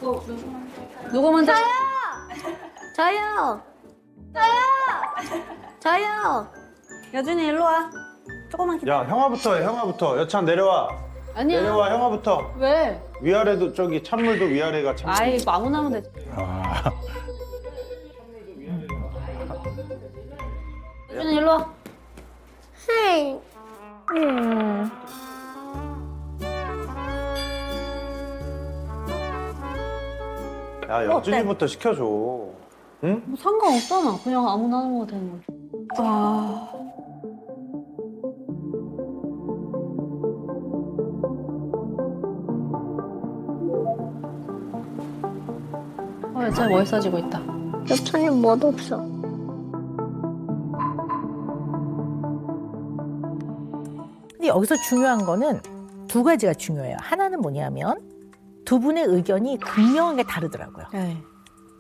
누구 먼저? 저요. 저요. 여준이 일로 와. 조금만 기다려. 야, 형아부터 해, 형아부터. 여찬 내려와. 아니야. 내려와, 형아부터. 왜? 위아래도 저기 찬물도 위아래가 찬물. 아이 아무나 하면 되지. 아. 여준이 일로 와. 응. 야, 여준이부터 시켜줘. 응? 뭐 상관없잖아. 그냥 아무나 하는 거 되는 거지. 진짜 멋있어지고 있다. 여천이 못 없어. 근데 여기서 중요한 거는 두 가지가 중요해요. 하나는 뭐냐면 두 분의 의견이 극명하게 다르더라고요. 네.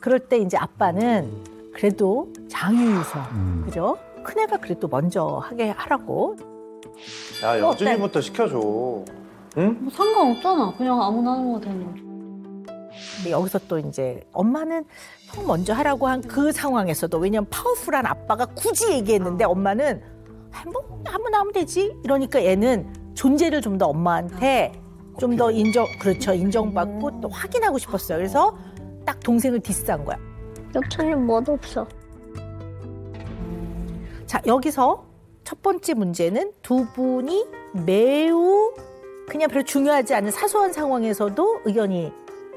그럴 때 이제 아빠는 그래도 장유유서, 그죠? 큰애가 그래도 먼저 하게 하라고. 야, 여준이부터 시켜줘. 응? 뭐 상관없잖아. 그냥 아무나 하는 거 되는 거지. 근데 여기서 또 이제 엄마는 형 먼저 하라고 한 그 상황에서도 왜냐면 파워풀한 아빠가 굳이 얘기했는데 엄마는 뭐 아무나 하면 되지 이러니까 얘는 존재를 좀 더 엄마한테 좀 더 그렇죠 인정받고 또 확인하고 싶었어요. 그래서 딱 동생을 디스한 거야. 여천이 못 없어. 자, 여기서 첫 번째 문제는 두 분이 매우 그냥 별로 중요하지 않은 사소한 상황에서도 의견이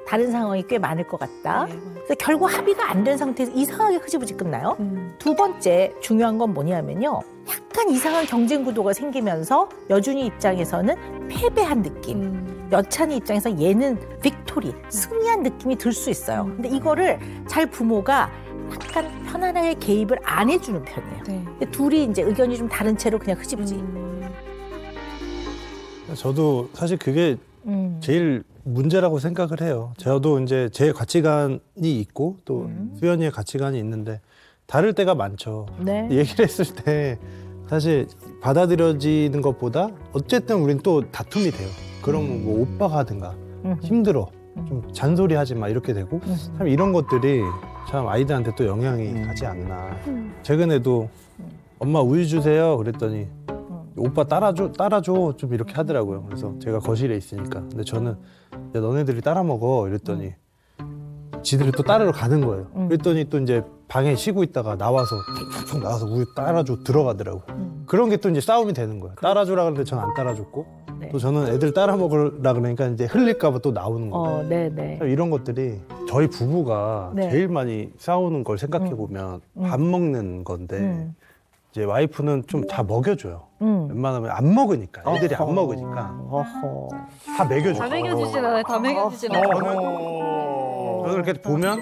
다른 상황이 꽤 많을 것 같다. 그래서 결국 합의가 안 된 상태에서 이상하게 흐지부지 끝나요. 두 번째 중요한 건 뭐냐면요. 약간 이상한 경쟁 구도가 생기면서 여준이 입장에서는 패배한 느낌. 여찬이 입장에서 얘는 빅토리, 승리한 느낌이 들 수 있어요. 근데 이거를 잘 부모가 약간 편안하게 개입을 안 해주는 편이에요. 근데 둘이 이제 의견이 좀 다른 채로 그냥 흐지부지. 저도 사실 그게 제일 문제라고 생각을 해요. 저도 이제 제 가치관이 있고 또 수연이의 가치관이 있는데 다를 때가 많죠. 네. 얘기를 했을 때 사실 받아들여지는 것보다 어쨌든 우린 또 다툼이 돼요. 그러면 뭐 오빠가 하든가 힘들어. 좀 잔소리하지 마 이렇게 되고 참 이런 것들이 참 아이들한테 또 영향이 가지 않나. 최근에도 엄마 우유 주세요 그랬더니 오빠 따라줘 좀 이렇게 하더라고요. 그래서 제가 거실에 있으니까 근데 저는 야, 너네들이 따라 먹어 이랬더니 지들이 또 따르러 가는 거예요. 그랬더니 또 이제 방에 쉬고 있다가 나와서 툭툭 나와서 우유 따라줘 들어가더라고. 그런 게 또 이제 싸움이 되는 거예요. 따라주라 그러는데 전 안 따라줬고 네. 또 저는 애들 따라 먹으라 그러니까 이제 흘릴까 봐 또 나오는 거예요. 네네. 이런 것들이 저희 부부가 네. 제일 많이 싸우는 걸 생각해 보면 밥 먹는 건데 이제 와이프는 좀 다 먹여줘요. 웬만하면 안 먹으니까 애들이 안 먹으니까 어허. 다 먹여줘. 다 먹여주진 않아요. 다 먹여주진 않아요. 저는 이렇게 보면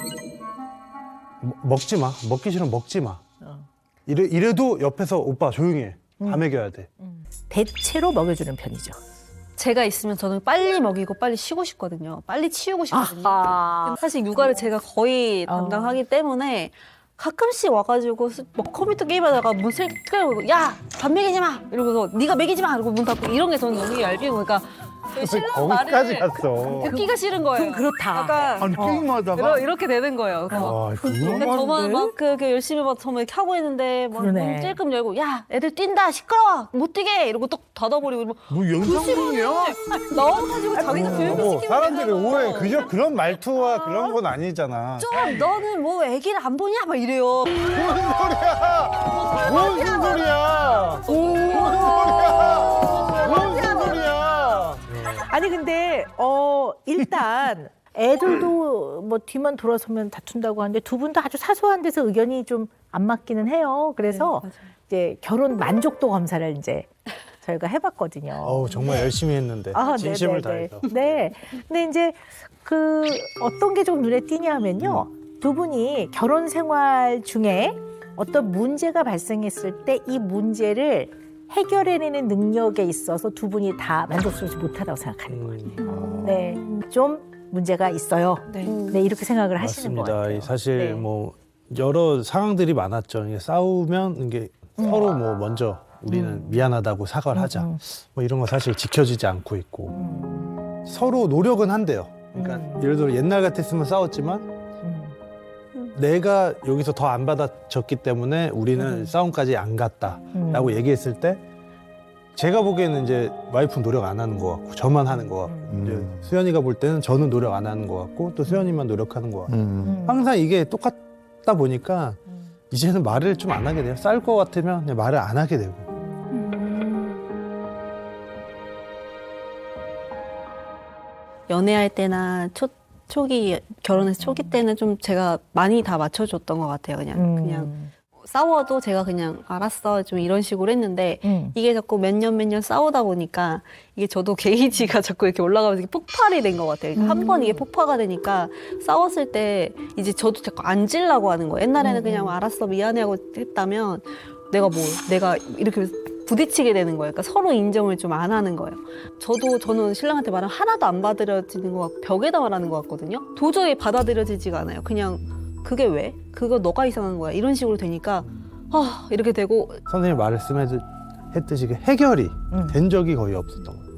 먹지 마. 먹기 싫으면 먹지 마. 이래도 옆에서 오빠 조용히 해. 다 먹여야 돼. 대체로 먹여주는 편이죠. 제가 있으면 저는 빨리 먹이고 빨리 쉬고 싶거든요. 빨리 치우고 싶거든요. 아하. 사실 육아를 제가 거의 담당하기 때문에 가끔씩 와가지고 뭐 컴퓨터 게임하다가 문 끌고 야! 밥 먹이지 마! 이러고서 네가 먹이지 마! 이러고 문 닫고 이런 게 저는 너무 얄미워. 그러니까 신랑 거기까지 말을 갔어. 듣기가 싫은 거예요. 좀 그렇다. 약간 아니, 게임하다가. 이렇게 되는 거예요. 아, 근데 저만 막 그렇게 열심히 막 저만 이렇게 하고 있는데 막 그러네. 문 찔끔 열고 야 애들 뛴다 시끄러워 못 뛰게 이러고 또 닫아버리고 뭐 영상공이야? 나와가지고 자기가 교육을 시키는 사람들이 거잖아. 오해. 그저 그런 말투와 그런 건 아니잖아. 좀 너는 뭐 애기를 안 보냐 막 이래요. 무슨 소리야? 무슨 소리야? 무슨 소리야? 아니 근데 일단 애들도 뭐 뒤만 돌아서면 다툰다고 하는데 두 분도 아주 사소한 데서 의견이 좀 안 맞기는 해요. 그래서 이제 결혼 만족도 검사를 이제 저희가 해봤거든요. 어우, 정말 열심히 했는데 진심을 네네네. 다해서. 네. 근데 이제 그 어떤 게 좀 눈에 띄냐면요. 두 분이 결혼 생활 중에 어떤 문제가 발생했을 때 이 문제를 해결해내는 능력에 있어서 두 분이 다 만족스럽지 못하다고 생각하는 거예요. 네, 좀 문제가 있어요. 네, 이렇게 생각을 하시는 것 맞습니다. 같아요. 사실 네. 뭐 여러 상황들이 많았죠. 이게 싸우면 이게 서로 뭐 먼저 우리는 미안하다고 사과를 하자. 뭐 이런 거 사실 지켜지지 않고 있고 서로 노력은 한대요. 그러니까 예를 들어 옛날 같았으면 싸웠지만 내가 여기서 더 안 받아줬기 때문에 우리는 싸움까지 안 갔다라고 얘기했을 때 제가 보기에는 이제 와이프는 노력 안 하는 것 같고 저만 하는 것 같고 이제 수연이가 볼 때는 저는 노력 안 하는 것 같고 또 수연이만 노력하는 것 같고 항상 이게 똑같다 보니까 이제는 말을 좀 안 하게 돼요. 싸울 것 같으면 그냥 말을 안 하게 되고. 연애할 때나 초기 결혼해서 초기 때는 좀 제가 많이 다 맞춰줬던 것 같아요. 그냥 싸워도 제가 그냥 알았어 좀 이런 식으로 했는데 이게 자꾸 몇 년 싸우다 보니까 이게 저도 게이지가 자꾸 이렇게 올라가면서 이게 폭발이 된 것 같아요. 한 번 이게 폭파가 되니까 싸웠을 때 이제 저도 자꾸 앉으려고 하는 거예요. 옛날에는 그냥 알았어 미안해 하고 했다면 내가 이렇게 부딪히게 되는 거예요. 그러니까 서로 인정을 좀 안 하는 거예요. 저는 신랑한테 말하면 하나도 안 받아들여지는 것 같고 벽에다 말하는 것 같거든요. 도저히 받아들여지지가 않아요. 그냥 그게 왜? 그거 너가 이상한 거야. 이런 식으로 되니까 이렇게 되고 선생님 말씀했듯이 해결이 된 적이 거의 없었던 거예요.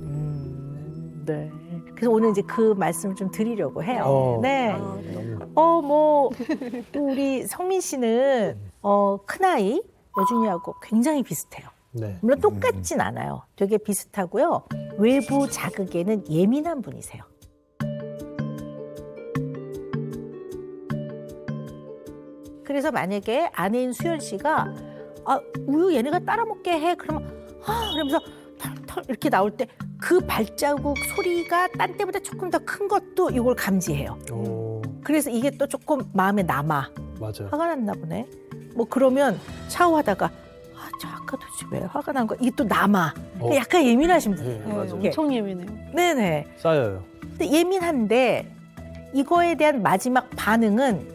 네. 그래서 오늘 이제 그 말씀을 좀 드리려고 해요. 네. 너무 또 우리 성민 씨는 큰아이 여준이하고 굉장히 비슷해요. 네. 물론 똑같진 않아요. 되게 비슷하고요. 외부 자극에는 예민한 분이세요. 그래서 만약에 아내인 수연 씨가 우유 얘네가 따라 먹게 해. 그러면 그러면서 털털 이렇게 나올 때 그 발자국 소리가 딴 때보다 조금 더 큰 것도 이걸 감지해요. 그래서 이게 또 조금 마음에 남아. 맞아요. 화가 났나 보네. 뭐 그러면 샤워하다가 저 아까 도대체 왜 화가 난 거야? 이게 또 남아. 약간 예민하신 분이에요. 네, 맞아요. 이게. 엄청 예민해요. 네네. 쌓여요. 근데 예민한데 이거에 대한 마지막 반응은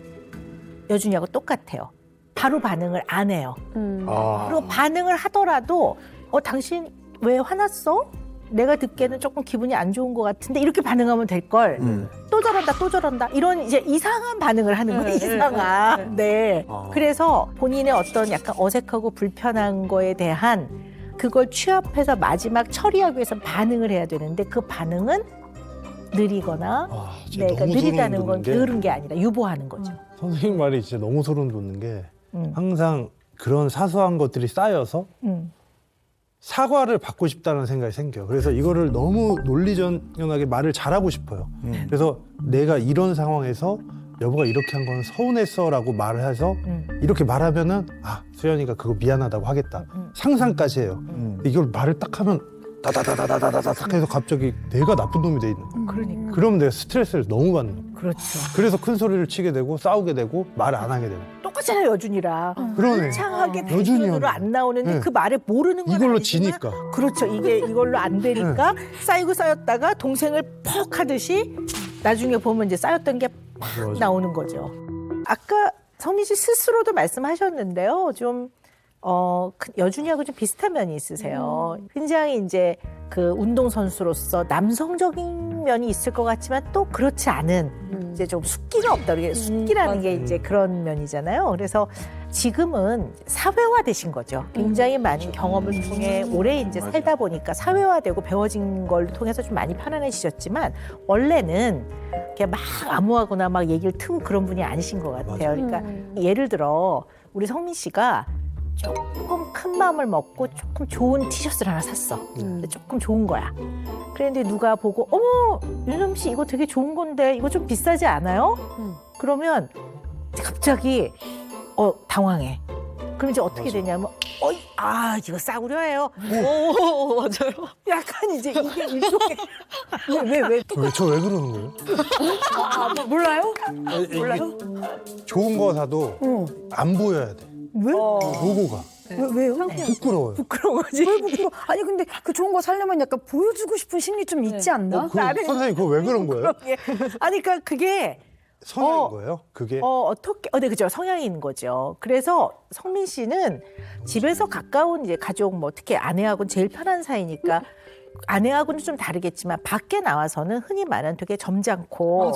여준이하고 똑같아요. 바로 반응을 안 해요. 그리고 반응을 하더라도 당신 왜 화났어? 내가 듣기에는 조금 기분이 안 좋은 것 같은데 이렇게 반응하면 될 걸. 또 저런다. 이런 이제 이상한 반응을 하는 거예요. 이상한. 네. 그래서 본인의 어떤 약간 어색하고 불편한 거에 대한 그걸 취합해서 마지막 처리하기 위해서 반응을 해야 되는데 그 반응은 느리거나 진짜 내가 너무 느리다는 소름 건 돋는 게 게으른 게 아니라 유보하는 거죠. 선생님 말이 진짜 너무 소름 돋는 게 항상 그런 사소한 것들이 쌓여서 사과를 받고 싶다는 생각이 생겨요. 그래서 이거를 너무 논리정연하게 말을 잘하고 싶어요. 그래서 내가 이런 상황에서 여보가 이렇게 한 건 서운했어라고 말을 해서 이렇게 말하면은 수연이가 그거 미안하다고 하겠다. 상상까지 해요. 이걸 말을 딱 하면 다다다다다다닥 해서 갑자기 내가 나쁜 놈이 돼 있는 거예요. 그러니까. 그러면 내가 스트레스를 너무 받는 거예요. 그렇죠. 그래서 큰 소리를 치게 되고 싸우게 되고 말을 안 하게 되고. 똑같잖아요, 여준이랑. 그러네. 창하게 여준이 대전으로 형. 안 나오는데 네. 그 말에 모르는 건 이걸로 아니지만 지니까. 그렇죠. 이걸로 안 되니까 쌓이고 쌓였다가 동생을 퍽 하듯이 나중에 보면 이제 쌓였던 게 팍 맞아. 나오는 거죠. 아까 성민 씨 스스로도 말씀하셨는데요. 좀 여준이하고 좀 비슷한 면이 있으세요. 굉장히 이제 그 운동선수로서 남성적인 면이 있을 것 같지만 또 그렇지 않은 이제 좀 숙기가 없다. 이게 숙기라는 게 이제 그런 면이잖아요. 그래서 지금은 사회화되신 거죠. 굉장히 많은 경험을 통해 오래 이제 살다 보니까 사회화되고 배워진 걸 통해서 좀 많이 편안해지셨지만 원래는 그냥 막 아무하거나 막 얘기를 트고 그런 분이 아니신 것 같아요. 그러니까 예를 들어 우리 성민 씨가 조금 큰 마음을 먹고 조금 좋은 티셔츠를 하나 샀어. 근데 조금 좋은 거야. 그런데 누가 보고 어머 윤성 씨 이거 되게 좋은 건데 이거 좀 비싸지 않아요? 그러면 갑자기 당황해. 그럼 이제 어떻게 되냐면 이거 싸구려예요. 오, 맞아요. 약간 이제 이게 일종의 왜 저 왜 그러는 거예요? 몰라요? 몰라요? 좋은 거 사도 안 보여야 돼. 왜? 로고가. 왜요? 부끄러워요. 부끄러운 거지. 왜 부끄러워? 아니 근데 그 좋은 거 살려면 약간 보여주고 싶은 심리 좀 있지 않나? 선생님 그거 왜 그런 거예요? 아니 그러니까 그게 성향인 거예요? 그게? 네, 그죠. 성향인 거죠. 그래서 성민 씨는 집에서 가까운 이제 가족, 뭐 특히 아내하고는 제일 편한 사이니까 아내하고는 좀 다르겠지만 밖에 나와서는 흔히 말하는 되게 점잖고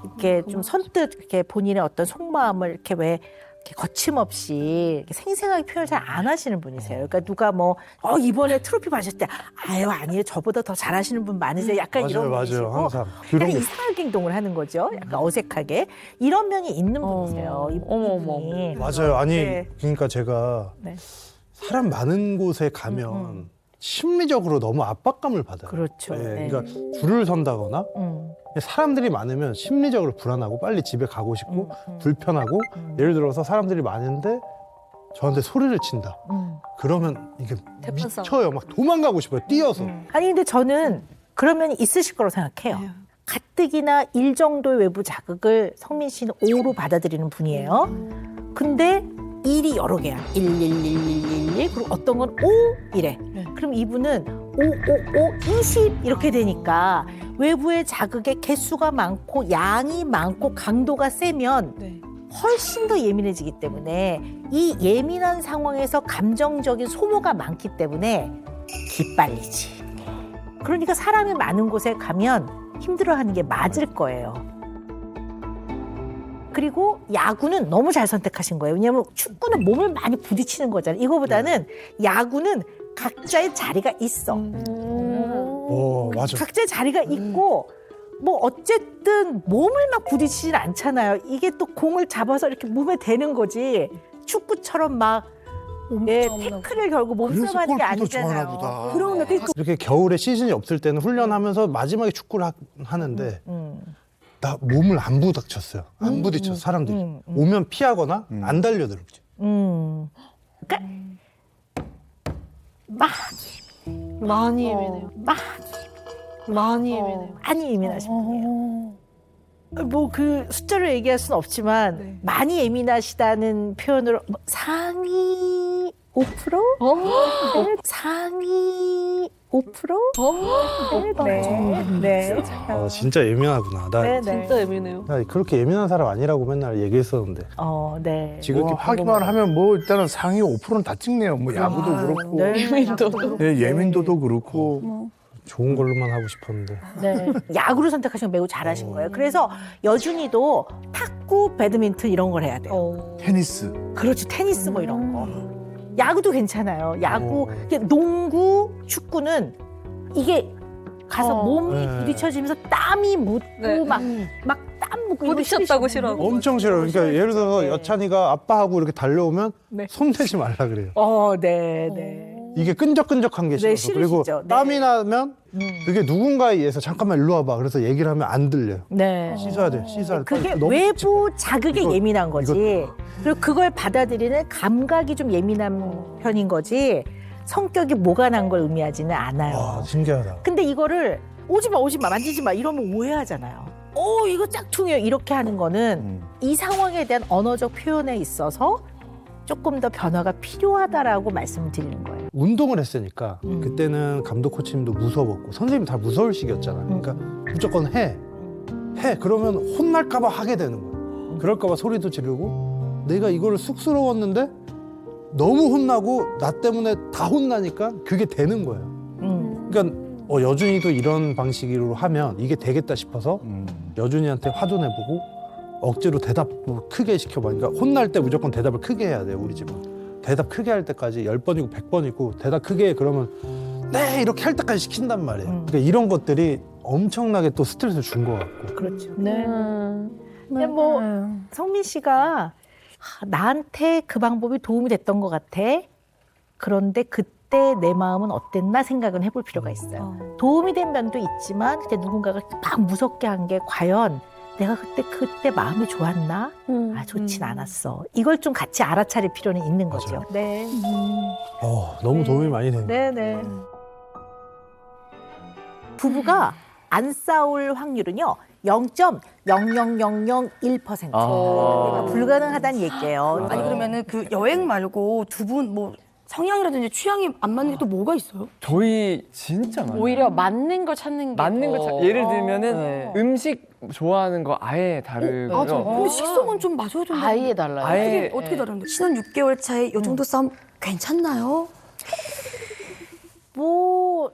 이렇게 좀 선뜻 이렇게 본인의 어떤 속마음을 이렇게 왜 이렇게 거침없이 이렇게 생생하게 표현을 잘 안 하시는 분이세요. 그러니까 누가 뭐 이번에 트로피 받으실 때 아유 아니에요 저보다 더 잘하시는 분 많으세요. 약간 이런 분이시고 항상 그런 약간 게 이상하게 행동을 하는 거죠. 약간 어색하게 이런 면이 있는 분이세요. 이분이. 맞아요. 아니 네. 그러니까 제가 네. 사람 많은 곳에 가면 심리적으로 너무 압박감을 받아요. 그렇죠. 네. 그러니까 줄을 선다거나 음. 사람들이 많으면 심리적으로 불안하고 빨리 집에 가고 싶고 불편하고 예를 들어서 사람들이 많은데 저한테 소리를 친다. 그러면 이게 대판싸움. 미쳐요. 막 도망가고 싶어요. 뛰어서. 아니 근데 저는 그런 면이 있으실 거라고 생각해요. 가뜩이나 일 정도의 외부 자극을 성민 씨는 5로 받아들이는 분이에요. 근데 일이 여러 개야. 11111 그리고 어떤 건 5 이래. 그럼 이분은 5 20 이렇게 되니까 외부의 자극의 개수가 많고 양이 많고 강도가 세면 훨씬 더 예민해지기 때문에 이 예민한 상황에서 감정적인 소모가 많기 때문에 기빨리지. 그러니까 사람이 많은 곳에 가면 힘들어하는 게 맞을 거예요. 그리고 야구는 너무 잘 선택하신 거예요. 왜냐하면 축구는 몸을 많이 부딪히는 거잖아요. 이거보다는 야구는 각자의 자리가 있어. 맞아. 각자의 자리가 있고 뭐 어쨌든 몸을 막 부딪히진 않잖아요. 이게 또 공을 잡아서 이렇게 몸에 대는 거지. 축구처럼 막 태클을 걸고 몸싸움하는 게 아니잖아요. 그러면 이렇게 겨울에 시즌이 없을 때는 훈련하면서 마지막에 축구를 하는데 나 몸을 안 부닥쳤어요. 안 부딪혔어 사람들이. 오면 피하거나 안 달려들었지. 그러니까 많이 예민해요. 많이 예민해요. 많이 예민하신 분이에요. 뭐 그 숫자로 얘기할 수는 없지만 많이 예민하시다는 표현으로 뭐 상위 5%? 상위 5%? 네. 진짜 예민하구나. 나 진짜 예민해요. 그렇게 예민한 사람 아니라고 맨날 얘기했었는데 네. 지금 뭐 이렇게 하기만 하면 뭐 일단은 상위 5%는 다 찍네요. 뭐 야구도 그렇고 예민도도 그렇고. 좋은 걸로만 하고 싶었는데 네. 야구를 선택하시면 매우 잘하신 거예요. 그래서 여준이도 탁구, 배드민턴 이런 걸 해야 돼요. 테니스. 그렇지, 테니스 뭐 이런 거. 야구도 괜찮아요. 야구, 이게 농구, 축구는 이게 가서 몸이 네. 부딪혀지면서 땀이 묻고 네. 막 땀 묻고 이거 부딪혔다고 싫으시고. 싫어하고. 엄청 싫어요. 그러니까 예를 들어서 네. 여찬이가 아빠하고 이렇게 달려오면 네. 손대지 말라 그래요. 네. 이게 끈적끈적한 게 네, 싫어서. 그리고 싫으시죠. 네. 땀이 나면 그게 누군가에 의해서 잠깐만 일로 와봐. 그래서 얘기를 하면 안 들려요. 네. 씻어야 돼. 씻어야 돼. 그게 너무 외부 자극에 이거- 예민한 거지. 그리고 그걸 받아들이는 감각이 좀 예민한 편인 거지. 성격이 뭐가 난 걸 의미하지는 않아요. 신기하다. 근데 이거를 오지 마, 만지지 마 이러면 오해하잖아요. 이거 짝퉁이에요. 이렇게 하는 거는 이 상황에 대한 언어적 표현에 있어서 조금 더 변화가 필요하다라고 말씀을 드리는 거예요. 운동을 했으니까 그때는 감독 코치님도 무서웠고 선생님 다 무서울 시기였잖아. 그러니까 무조건 해. 그러면 혼날까 봐 하게 되는 거야. 그럴까 봐 소리도 지르고 내가 이거를 쑥스러웠는데 너무 혼나고 나 때문에 다 혼나니까 그게 되는 거예요. 그러니까 여준이도 이런 방식으로 하면 이게 되겠다 싶어서 여준이한테 화도 내보고 억지로 대답도 크게 시켜봐. 그러니까 혼날 때 무조건 대답을 크게 해야 돼요, 우리 집은. 대답 크게 할 때까지 10번이고 100번이고 대답 크게 해 그러면 네 이렇게 할 때까지 시킨단 말이에요. 그러니까 이런 것들이 엄청나게 또 스트레스를 준 것 같고. 그렇죠. 네. 근데 뭐 성민 씨가 나한테 그 방법이 도움이 됐던 것 같아. 그런데 그때 내 마음은 어땠나 생각은 해볼 필요가 있어요. 도움이 된 면도 있지만 그때 누군가가 막 무섭게 한 게 과연 내가 그때 마음이 좋았나? 좋진 않았어. 이걸 좀 같이 알아차릴 필요는 있는 거죠. 네. 너무 도움이 많이 되는 거예요. 네네. 부부가 안 싸울 확률은요 0.00001%. 그러니까 불가능하다는 얘기예요. 아니 그러면은 그 여행 말고 두 분 뭐 성향이라든지 취향이 안 맞는 게 또 뭐가 있어요? 저희 진짜 많아요. 오히려 맞는 걸 찾는 게 맞는 거 더- 예를 들면은 네. 음식 좋아하는 거 아예 다르고요. 근데 식성은 좀 맞아야 된다. 아예 달라요. 아예 어떻게 다른데? 신혼 6개월 차에 이 정도 싸움 괜찮나요? 뭐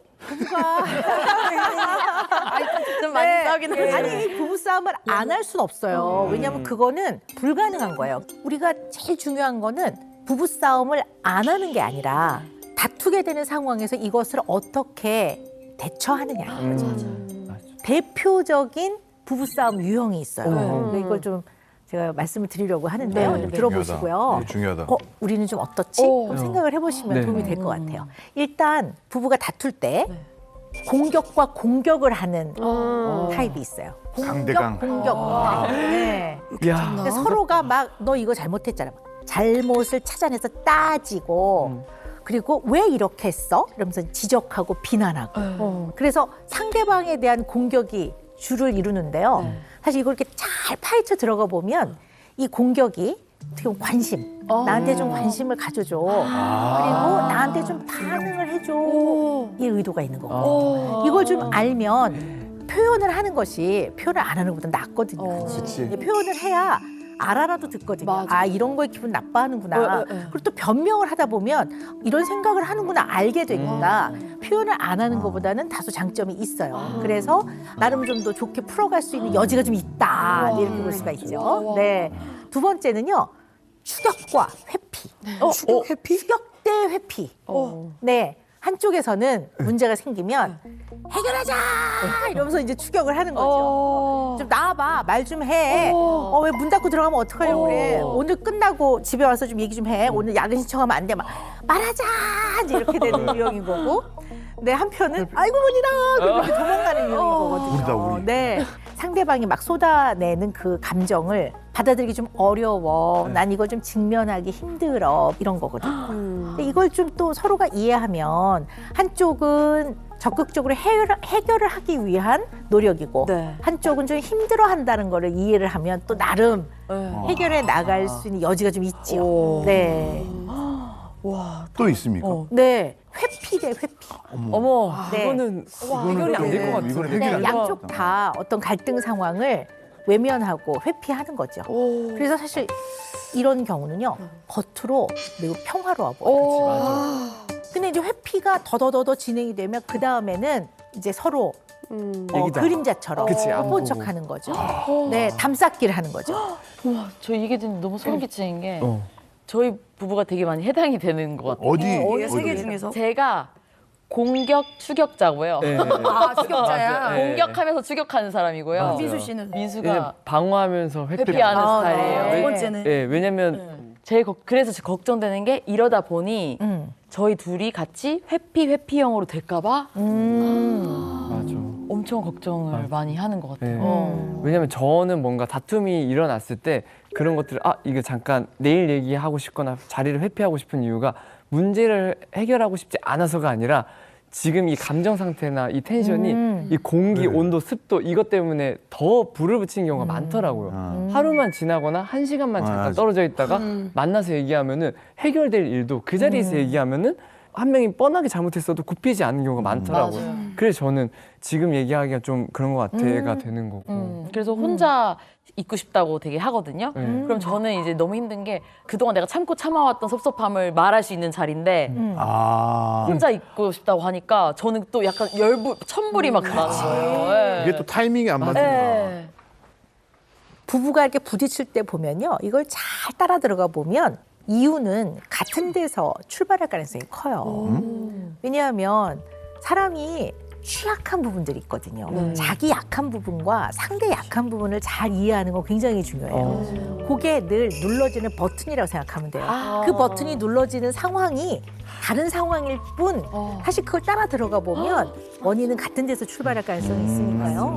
좀 많이 싸우긴 하죠. 아니 이 부부싸움을 안 할 수는 없어요. 왜냐하면 그거는 불가능한 거예요. 우리가 제일 중요한 거는 부부싸움을 안 하는 게 아니라 다투게 되는 상황에서 이것을 어떻게 대처하느냐. 대표적인 부부싸움 유형이 있어요. 이걸 좀 제가 말씀을 드리려고 하는데요. 좀 들어보시고요. 중요하다. 우리는 좀 어떻지? 좀 생각을 해보시면 네. 도움이 될 것 같아요. 일단 부부가 다툴 때 공격과 공격을 하는 타입이 있어요. 공격, 강대강. 공격. 네. 야. 근데 서로가 막 너 이거 잘못했잖아. 잘못을 찾아내서 따지고 그리고 왜 이렇게 했어? 이러면서 지적하고 비난하고. 그래서 상대방에 대한 공격이 주를 이루는데요. 사실 이걸 이렇게 잘 파헤쳐 들어가 보면 이 공격이 어떻게 보면 관심. 나한테 좀 관심을 가져줘. 그리고 나한테 좀 반응을 해줘. 이 의도가 있는 거고. 이걸 좀 알면 표현을 하는 것이 표현을 안 하는 것보다 낫거든요. 그치. 표현을 해야 알아라도 듣거든요. 맞아. 아 이런 거에 기분 나빠하는구나. 그리고 또 변명을 하다 보면 이런 생각을 하는구나 알게 되니까 표현을 안 하는 것보다는 다소 장점이 있어요. 그래서 나름 좀 더 좋게 풀어갈 수 있는 여지가 좀 있다. 이렇게 볼 수가 있죠. 네. 두 번째는요. 추격과 회피. 추격 회피? 추격 대 회피. 네. 한쪽에서는 문제가 생기면 해결하자 이러면서 이제 추격을 하는 거죠. 좀 나와봐 말 좀 해. 왜 문 닫고 들어가면 어떡하려고 그래. 오늘 끝나고 집에 와서 좀 얘기 좀 해. 오늘 야근 신청하면 안 돼. 막 말하자 이제 이렇게 되는 유형인 거고. 네 한편은 아이고 문이다 이렇게 도망가는 유형인 거거든요. 우리다, 우리. 네 상대방이 막 쏟아내는 그 감정을 받아들이기 좀 어려워. 난 이걸 좀 직면하기 힘들어 이런 거거든요. 근데 이걸 좀 또 서로가 이해하면 한쪽은 적극적으로 해결을 하기 위한 노력이고 네. 한쪽은 좀 힘들어한다는 거를 이해를 하면 또 나름 해결해 나갈 수 있는 여지가 좀 있지요. 네, 와. 또 있습니까? 네 회피 대 회피. 어머, 네. 이거는 해결이 안 될 것 같아요. 이거는 네, 해결이 안 양쪽 다 어떤 갈등 상황을 외면하고 회피하는 거죠. 그래서 사실 이런 경우는요 겉으로 매우 평화로워 보여요. 근데 이제 회피가 더더더 진행이 되면 그 다음에는 이제 서로 얘기다. 그림자처럼 그치, 안 본 보고. 척하는 거죠. 네, 담쌓기를 하는 거죠. 우와, 저 이게 듣는데 너무 소름 끼치는 게 어. 저희 부부가 되게 많이 해당이 되는 것 같아요. 어디? 세개 중에서? 제가 공격 추격자고요. 네. 아, 추격자야. 네. 공격하면서 추격하는 사람이고요. 맞아요. 민수 씨는? 민수가 방어하면서 회피하는 아, 스타일이에요. 두 네. 번째는? 네, 왜냐면 그래서 걱정되는 게 이러다 보니 저희 둘이 같이 회피형으로 될까봐 맞아. 엄청 걱정을 많이 하는 것 같아요. 네. 왜냐면 저는 뭔가 다툼이 일어났을 때 그런 것들을 이거 잠깐 내일 얘기하고 싶거나 자리를 회피하고 싶은 이유가 문제를 해결하고 싶지 않아서가 아니라 지금 이 감정 상태나 이 텐션이 이 공기, 온도, 습도 이것 때문에 더 불을 붙이는 경우가 많더라고요. 하루만 지나거나 한 시간만 잠깐 맞아. 떨어져 있다가 만나서 얘기하면은 해결될 일도 그 자리에서 얘기하면은 한 명이 뻔하게 잘못했어도 굽히지 않는 경우가 많더라고요. 맞아요. 그래서 저는 지금 얘기하기가 좀 그런 것 같아가 되는 거고. 그래서 혼자 있고 싶다고 되게 하거든요. 네. 그럼 저는 이제 너무 힘든 게 그동안 내가 참고 참아왔던 섭섭함을 말할 수 있는 자리인데 혼자 있고 싶다고 하니까 저는 또 약간 천불이 막 나는 거예요. 예. 이게 또 타이밍이 안 맞는다. 예. 부부가 이렇게 부딪힐 때 보면요. 이걸 잘 따라 들어가 보면 이유는 같은 데서 출발할 가능성이 커요. 왜냐하면 사람이 취약한 부분들이 있거든요. 자기 약한 부분과 상대 약한 부분을 잘 이해하는 건 굉장히 중요해요. 그게 늘 눌러지는 버튼이라고 생각하면 돼요. 그 버튼이 눌러지는 상황이 다른 상황일 뿐 사실 그걸 따라 들어가 보면 원인은 같은 데서 출발할 가능성이 있으니까요.